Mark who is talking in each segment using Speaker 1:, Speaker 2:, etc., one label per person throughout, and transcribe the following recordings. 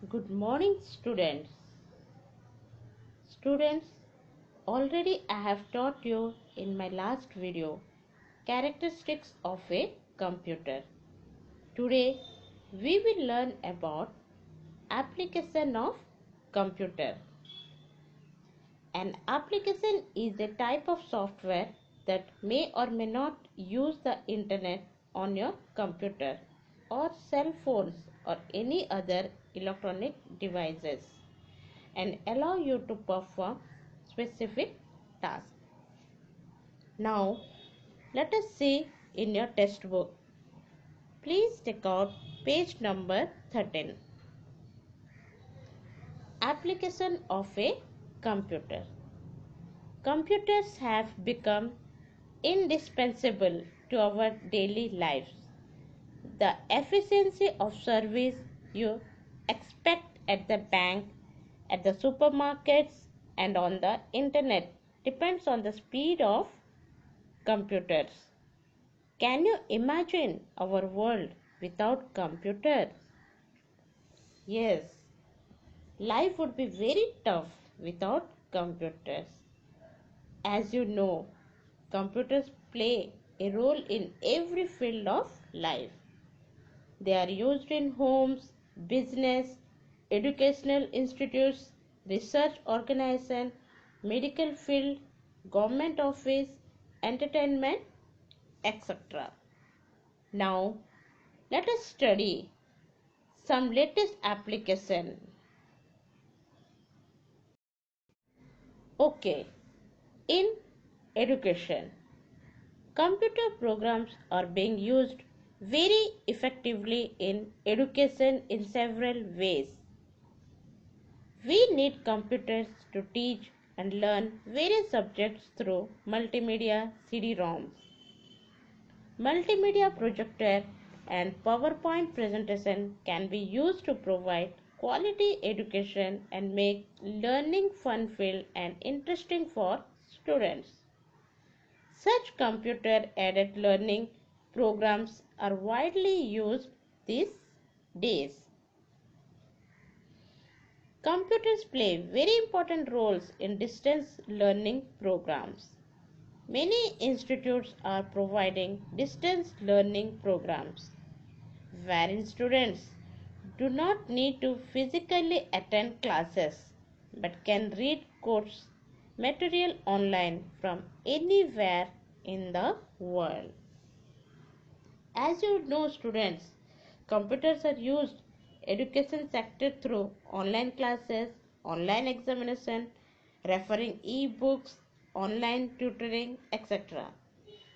Speaker 1: Good morning, students. Students, already I have taught you in my last video characteristics of a computer. Today we will learn about application of computer. An application is a type of software that may or may not use the internet on your computer or cell phones or any other electronic devices and allow you to perform specific tasks. Now, let us see in your textbook. Please take out page number 13. Application of a computer. Computers have become indispensable to our daily lives. The efficiency of service you expect at the bank, at the supermarkets, and on the internet depends on the speed of computers. Can you imagine our world without computers? Yes, life would be very tough without computers. As you know, computers play a role in every field of life. They are used in homes, business, educational institutes, research organization, medical field, government office, entertainment, etc. Now, let us study some latest application. Okay, in education, computer programs are being used very effectively in education in several ways. We need computers to teach and learn various subjects through multimedia CD-ROMs. Multimedia projector and PowerPoint presentation can be used to provide quality education and make learning fun-filled and interesting for students. Such computer-aided learning programs are widely used these days. Computers play very important roles in distance learning programs. Many institutes are providing distance learning programs wherein students do not need to physically attend classes but can read course material online from anywhere in the world. As you know, students, computers are used education sector through online classes, online examination, referring e-books, online tutoring, etc.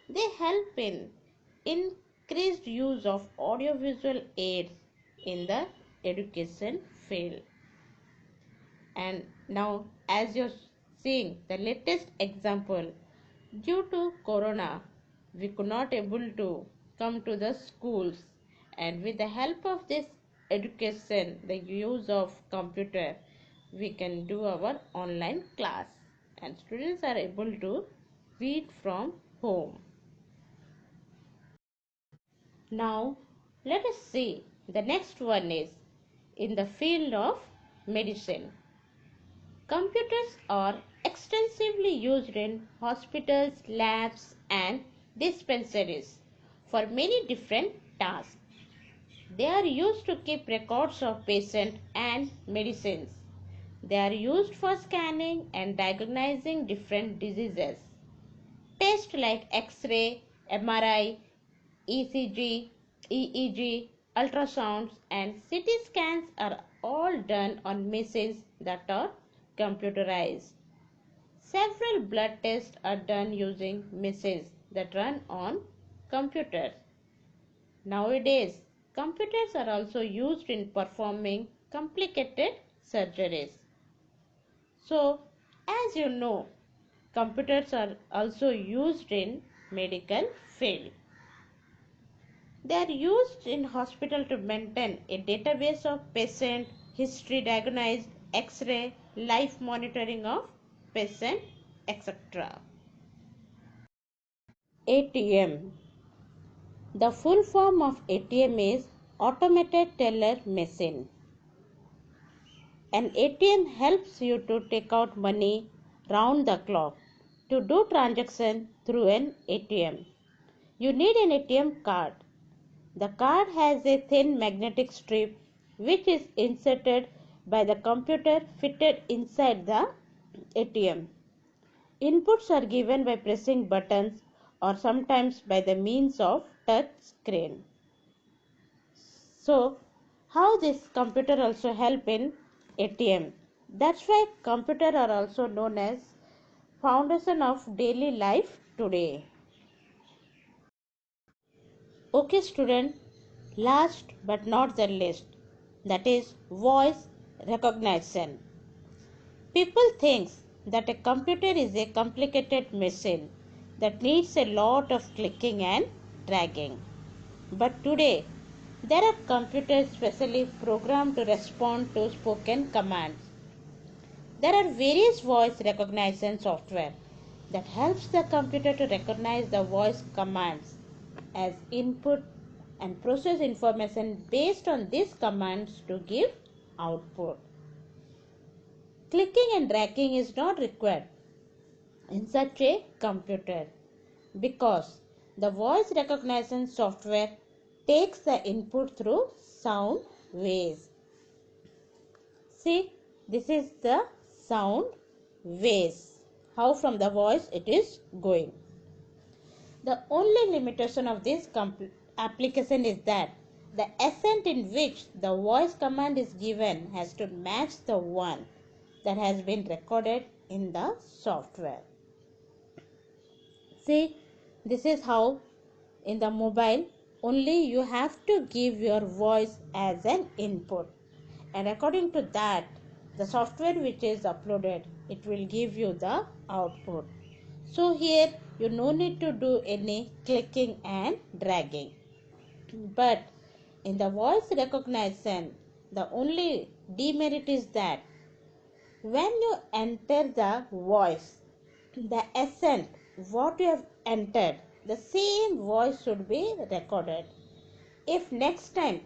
Speaker 1: They help in increased use of audiovisual aids in the education field. And now, as you're seeing the latest example, due to corona, we could not able to come to the schools, and with the help of this education, the use of computer, we can do our online class and students are able to read from home. Now, let us see the next one is in the field of medicine. Computers are extensively used in hospitals, labs, and dispensaries for many different tasks. They are used to keep records of patients and medicines. They are used for scanning and diagnosing different diseases. Tests like X-ray, MRI, ECG, EEG, ultrasounds, and CT scans are all done on machines that are computerized. Several blood tests are done using machines that run on computers. Nowadays, computers are also used in performing complicated surgeries. So, as you know, computers are also used in medical field. They are used in hospital to maintain a database of patient history, diagnosed, X-ray, life monitoring of patient, etc. ATM. The full form of ATM is Automated Teller Machine. An ATM helps you to take out money round the clock. To do transaction through an ATM, you need an ATM card. The card has a thin magnetic strip which is inserted by the computer fitted inside the ATM. Inputs are given by pressing buttons or sometimes by the means of touch screen. So, how this computer also help in ATM? That's why computer are also known as foundation of daily life today. Okay student, last but not the least, that is voice recognition. People think that a computer is a complicated machine that needs a lot of clicking and dragging. But today, there are computers specially programmed to respond to spoken commands. There are various voice recognition software that helps the computer to recognize the voice commands as input and process information based on these commands to give output. Clicking and dragging is not required in such a computer because the voice recognition software takes the input through sound waves. See, this is the sound waves, how from the voice it is going. The only limitation of this application is that the accent in which the voice command is given has to match the one that has been recorded in the software. See, this is how in the mobile only you have to give your voice as an input, and according to that the software which is uploaded, it will give you the output. So here you no need to do any clicking and dragging. But in the voice recognition, the only demerit is that when you enter the voice, the accent what you have entered, the same voice should be recorded. If next time,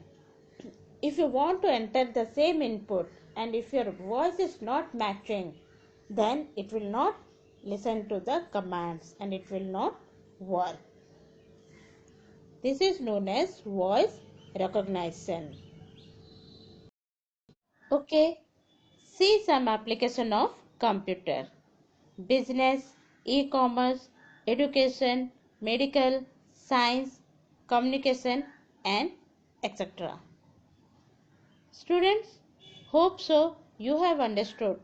Speaker 1: if you want to enter the same input and if your voice is not matching, then it will not listen to the commands and it will not work. This is known as voice recognition. Okay, see some application of computer. Business, e-commerce, education, medical, science, communication and etc. Students, hope so you have understood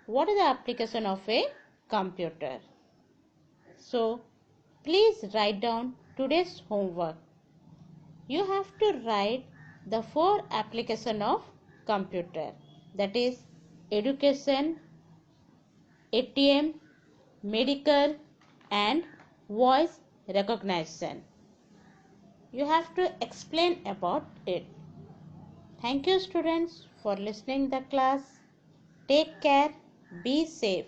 Speaker 1: what is the application of a computer. So, please write down today's homework. You have to write the 4 application of computer, that is education, ATM, medical and voice recognition. You have to explain about it. Thank you students for listening the class. Take care, be safe.